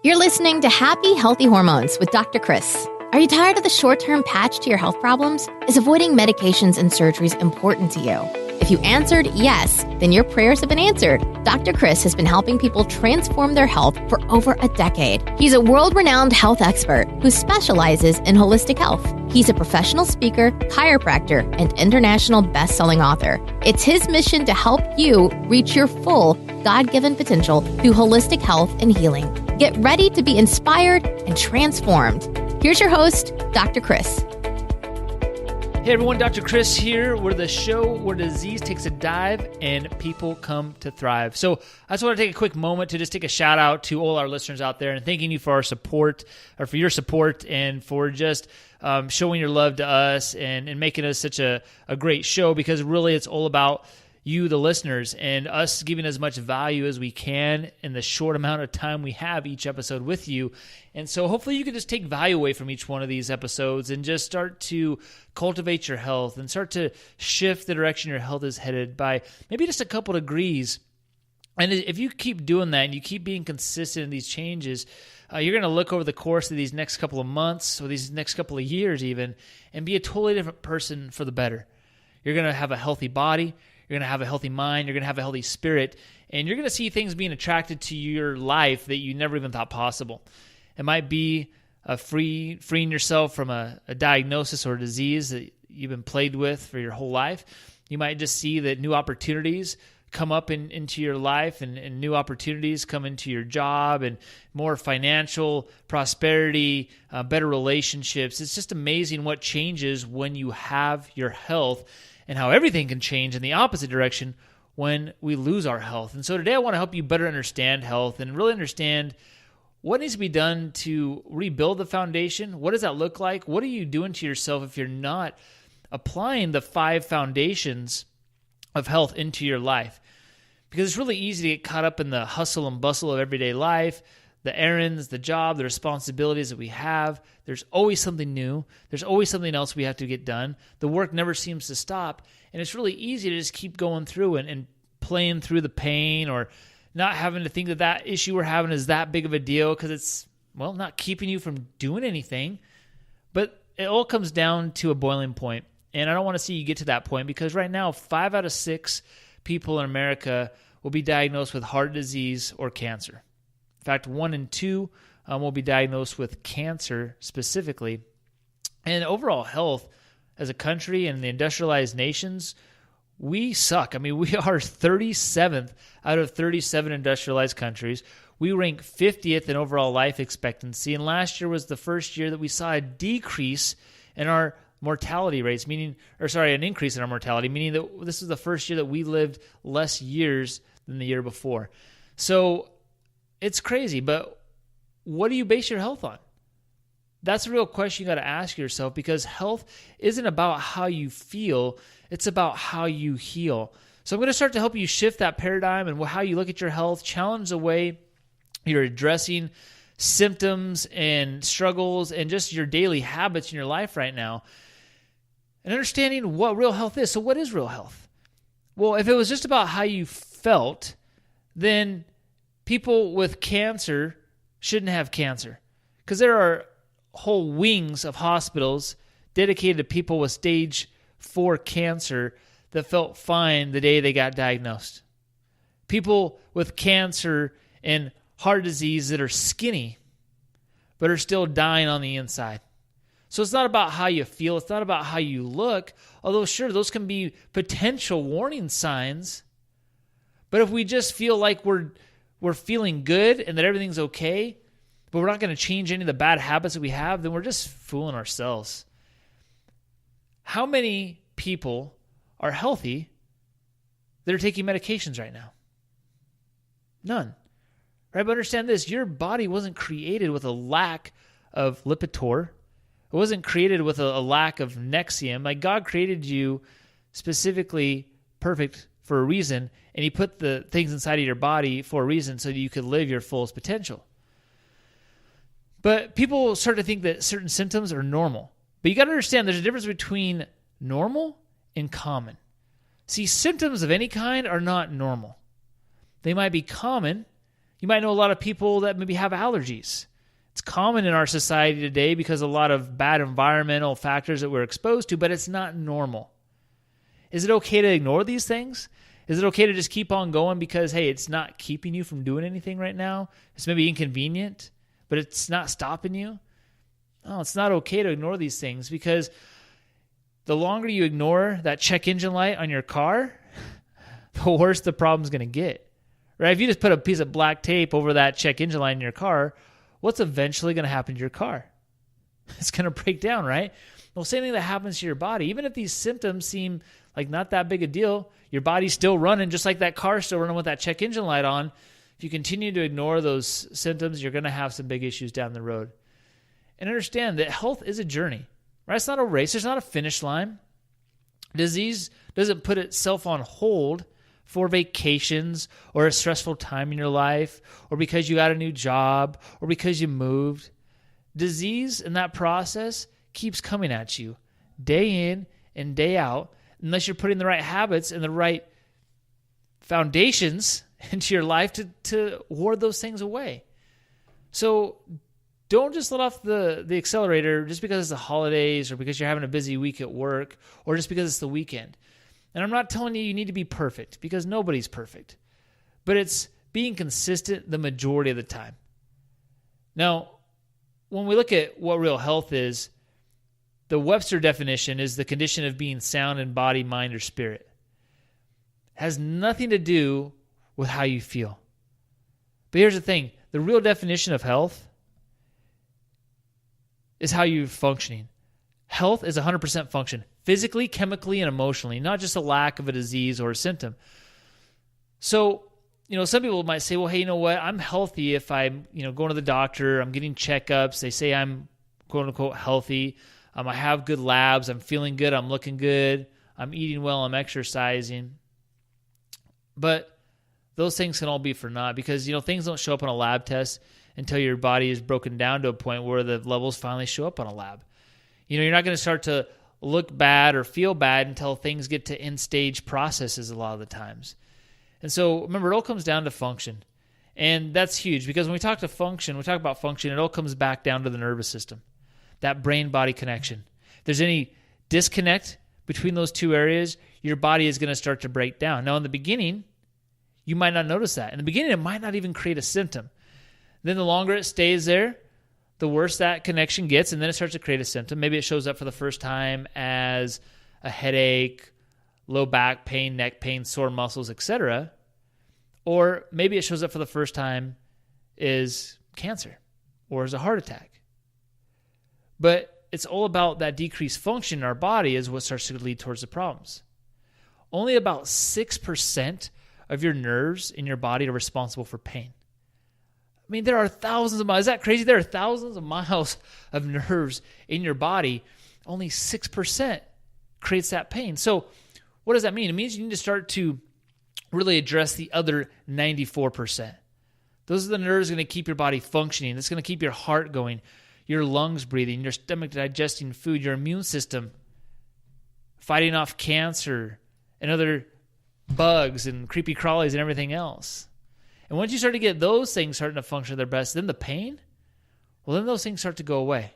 You're listening to Happy Healthy Hormones with Dr. Chris. Are you tired of the short-term patch to your health problems? Is avoiding medications and surgeries important to you? If you answered yes, then your prayers have been answered. Dr. Chris has been helping people transform their health for over a decade. He's a world-renowned health expert who specializes in holistic health. He's a professional speaker, chiropractor, and international best-selling author. It's his mission to help you reach your full God-given potential through holistic health and healing. Get ready to be inspired and transformed. Here's your host, Dr. Chris. Hey everyone, Dr. Chris here. We're the show where disease takes a dive and people come to thrive. So I just want to take a quick moment to just take a shout out to all our listeners out there and thanking you for our support, or for your support, and for just showing your love to us and making us such a great show, because really it's all about you, the listeners, and us giving as much value as we can in the short amount of time we have each episode with you. And so hopefully you can just take value away from each one of these episodes and just start to cultivate your health and start to shift the direction your health is headed by maybe just a couple degrees. And if you keep doing that and you keep being consistent in these changes, you're going to look over the course of these next couple of months or these next couple of years even and be a totally different person for the better. You're going to have a healthy body. You're going to have a healthy mind. You're going to have a healthy spirit. And you're going to see things being attracted to your life that you never even thought possible. It might be freeing yourself from a diagnosis or a disease that you've been plagued with for your whole life. You might just see that new opportunities come up into your life, and new opportunities come into your job, and more financial prosperity, better relationships. It's just amazing what changes when you have your health, and how everything can change in the opposite direction when we lose our health. And so today I want to help you better understand health and really understand what needs to be done to rebuild the foundation. What does that look like? What are you doing to yourself if you're not applying the 5 foundations of health into your life? Because it's really easy to get caught up in the hustle and bustle of everyday life, the errands, the job, the responsibilities that we have. There's always something new. There's always something else we have to get done. The work never seems to stop. And it's really easy to just keep going through and playing through the pain, or not having to think that issue we're having is that big of a deal, because it's, well, not keeping you from doing anything. But it all comes down to a boiling point. And I don't want to see you get to that point, because right now 5 out of 6 people in America will be diagnosed with heart disease or cancer. In fact, 1 in 2 will be diagnosed with cancer specifically. And overall health as a country and the industrialized nations, we suck. I mean, we are 37th out of 37 industrialized countries. We rank 50th in overall life expectancy. And last year was the first year that we saw a decrease in our mortality rates, an increase in our mortality, meaning that this is the first year that we lived less years than the year before. So it's crazy, but what do you base your health on? That's a real question you got to ask yourself, because health isn't about how you feel, it's about how you heal. So I'm going to start to help you shift that paradigm and how you look at your health, challenge the way you're addressing symptoms and struggles and just your daily habits in your life right now, and understanding what real health is. So what is real health? Well, if it was just about how you felt, then people with cancer shouldn't have cancer, because there are whole wings of hospitals dedicated to people with stage 4 cancer that felt fine the day they got diagnosed. People with cancer and heart disease that are skinny but are still dying on the inside. So it's not about how you feel. It's not about how you look. Although, sure, those can be potential warning signs. But if we just feel like we're feeling good and that everything's okay, but we're not going to change any of the bad habits that we have, then we're just fooling ourselves. How many people are healthy that are taking medications right now? None. Right? But understand this, your body wasn't created with a lack of Lipitor. It wasn't created with a lack of Nexium. Like, God created you specifically perfect for a reason, and He put the things inside of your body for a reason so that you could live your fullest potential. But people start to think that certain symptoms are normal. But you got to understand there's a difference between normal and common. See, symptoms of any kind are not normal. They might be common, You might know a lot of people that maybe have allergies. It's common in our society today because of a lot of bad environmental factors that we're exposed to, but it's not normal. Is it okay to ignore these things? Is it okay to just keep on going because, hey, it's not keeping you from doing anything right now? It's maybe inconvenient, but it's not stopping you? No, it's not okay to ignore these things, because the longer you ignore that check engine light on your car, the worse the problem's going to get. Right? If you just put a piece of black tape over that check engine light in your car, what's eventually going to happen to your car? It's going to break down, right? Well, same thing that happens to your body. Even if these symptoms seem like not that big a deal, your body's still running just like that car's still running with that check engine light on. If you continue to ignore those symptoms, you're going to have some big issues down the road. And understand that health is a journey, right? It's not a race. There's not a finish line. Disease doesn't put itself on hold for vacations or a stressful time in your life, or because you got a new job, or because you moved. Disease in that process keeps coming at you day in and day out, unless you're putting the right habits and the right foundations into your life to ward those things away. So don't just let off the accelerator just because it's the holidays, or because you're having a busy week at work, or just because it's the weekend. And I'm not telling you need to be perfect, because nobody's perfect. But it's being consistent the majority of the time. Now, when we look at what real health is, the Webster definition is the condition of being sound in body, mind, or spirit. It has nothing to do with how you feel. But here's the thing. The real definition of health is how you're functioning. Health is 100% function, physically, chemically, and emotionally, not just a lack of a disease or a symptom. So, some people might say, well, hey, you know what? I'm healthy if I'm, going to the doctor, I'm getting checkups. They say I'm quote unquote healthy. I have good labs. I'm feeling good. I'm looking good. I'm eating well. I'm exercising. But those things can all be for naught, because, things don't show up on a lab test until your body is broken down to a point where the levels finally show up on a lab. You're not going to start to look bad or feel bad until things get to end stage processes a lot of the times. And so remember, it all comes down to function. And that's huge, because when we talk about function, it all comes back down to the nervous system, that brain-body connection. If there's any disconnect between those two areas, your body is going to start to break down. Now, in the beginning, you might not notice that. In the beginning, it might not even create a symptom. Then the longer it stays there, the worse that connection gets, and then it starts to create a symptom. Maybe it shows up for the first time as a headache, low back pain, neck pain, sore muscles, etc. Or maybe it shows up for the first time as cancer or as a heart attack. But it's all about that decreased function in our body is what starts to lead towards the problems. Only about 6% of your nerves in your body are responsible for pain. I mean, there are thousands of miles. Is that crazy? There are thousands of miles of nerves in your body. Only 6% creates that pain. So what does that mean? It means you need to start to really address the other 94%. Those are the nerves going to keep your body functioning. It's going to keep your heart going, your lungs breathing, your stomach digesting food, your immune system fighting off cancer and other bugs and creepy crawlies and everything else. And once you start to get those things starting to function at their best, then the pain, then those things start to go away.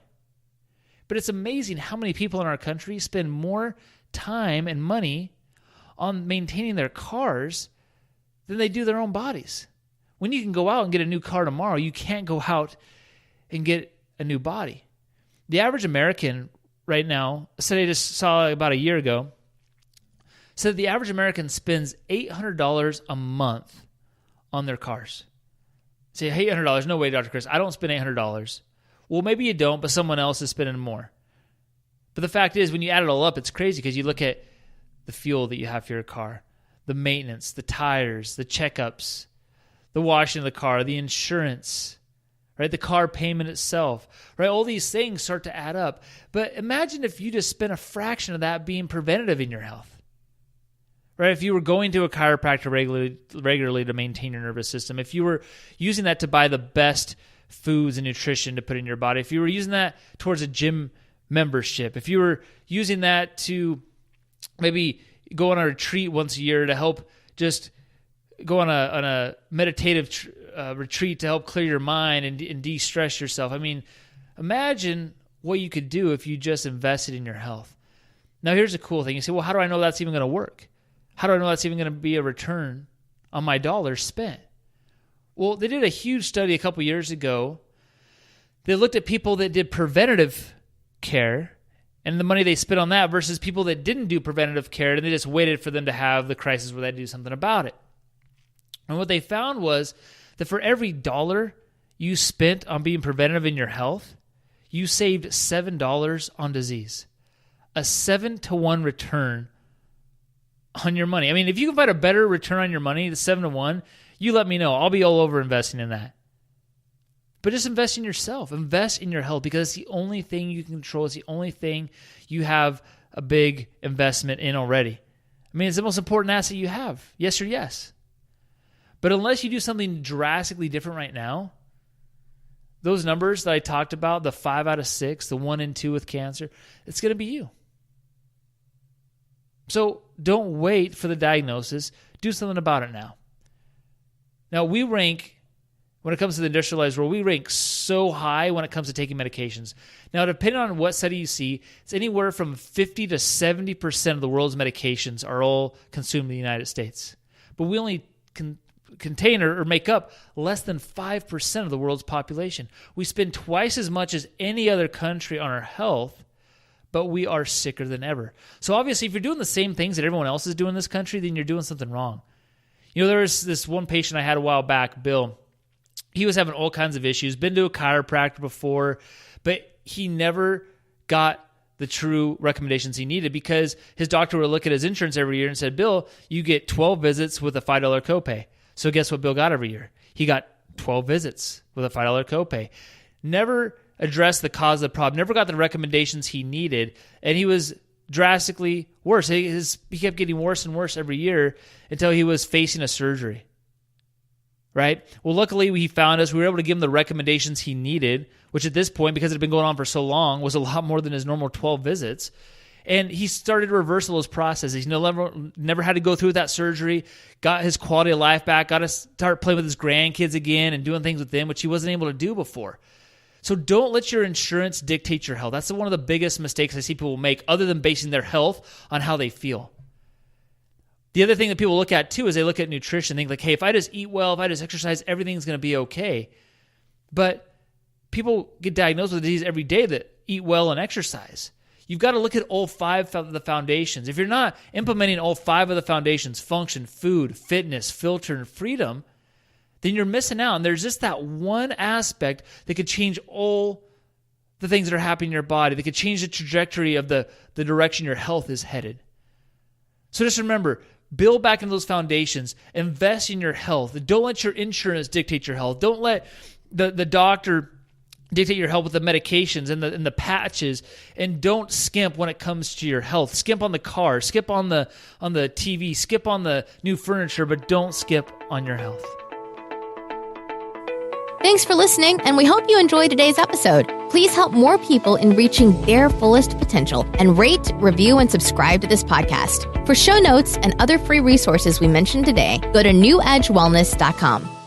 But it's amazing how many people in our country spend more time and money on maintaining their cars than they do their own bodies. When you can go out and get a new car tomorrow, you can't go out and get a new body. The average American right now, a study I just saw about a year ago, said the average American spends $800 a month on their cars. Say, $800? No way, Dr. Chris. I don't spend $800. Well, maybe you don't, but someone else is spending more. But the fact is, when you add it all up, it's crazy, because you look at the fuel that you have for your car, the maintenance, the tires, the checkups, the washing of the car, the insurance, right? The car payment itself, right? All these things start to add up. But imagine if you just spent a fraction of that being preventative in your health. Right? If you were going to a chiropractor regularly to maintain your nervous system, if you were using that to buy the best foods and nutrition to put in your body, if you were using that towards a gym membership, if you were using that to maybe go on a retreat once a year to help just go on a meditative retreat to help clear your mind and de-stress yourself. I mean, imagine what you could do if you just invested in your health. Now, here's the cool thing. You say, well, how do I know that's even going to work? How do I know that's even going to be a return on my dollars spent? Well, they did a huge study a couple years ago. They looked at people that did preventative care and the money they spent on that versus people that didn't do preventative care and they just waited for them to have the crisis where they had to do something about it. And what they found was that for every dollar you spent on being preventative in your health, you saved $7 on disease. A 7-to-1 return on your money. I mean, if you can find a better return on your money, the 7-to-1, you let me know. I'll be all over investing in that. But just invest in yourself. Invest in your health because it's the only thing you can control. It's the only thing you have a big investment in already. I mean, it's the most important asset you have. Yes or yes. But unless you do something drastically different right now, those numbers that I talked about, the 5 out of 6, the 1 in 2 with cancer, it's going to be you. So don't wait for the diagnosis. Do something about it now. Now, we rank, when it comes to the industrialized world, we rank so high when it comes to taking medications. Now, depending on what study you see, it's anywhere from 50 to 70% of the world's medications are all consumed in the United States. But we only contain or make up less than 5% of the world's population. We spend twice as much as any other country on our health, but we are sicker than ever. So obviously, if you're doing the same things that everyone else is doing in this country, then you're doing something wrong. You know, there was this one patient I had a while back, Bill. He was having all kinds of issues, been to a chiropractor before, but he never got the true recommendations he needed because his doctor would look at his insurance every year and said, Bill, you get 12 visits with a $5 copay. So guess what Bill got every year? He got 12 visits with a $5 copay. Never addressed the cause of the problem, never got the recommendations he needed, and he was drastically worse. He kept getting worse and worse every year until he was facing a surgery. Right? Well, luckily he found us. We were able to give him the recommendations he needed, which at this point, because it had been going on for so long, was a lot more than his normal 12 visits. And he started to reverse those processes. He never had to go through that surgery, got his quality of life back, got to start playing with his grandkids again and doing things with them, which he wasn't able to do before. So don't let your insurance dictate your health. That's one of the biggest mistakes I see people make, other than basing their health on how they feel. The other thing that people look at too is they look at nutrition, think like, hey, if I just eat well, if I just exercise, everything's going to be okay. But people get diagnosed with disease every day that eat well and exercise. You've got to look at all 5 of the foundations. If you're not implementing all 5 of the foundations, function, food, fitness, filter, and freedom, then you're missing out. And there's just that one aspect that could change all the things that are happening in your body, that could change the trajectory of the direction your health is headed. So just remember, build back into those foundations, invest in your health. Don't let your insurance dictate your health. Don't let the doctor dictate your health with the medications and the patches, and don't skimp when it comes to your health. Skimp on the car, skip on the TV, skip on the new furniture, but don't skip on your health. Thanks for listening, and we hope you enjoyed today's episode. Please help more people in reaching their fullest potential and rate, review, and subscribe to this podcast. For show notes and other free resources we mentioned today, go to newedgewellness.com.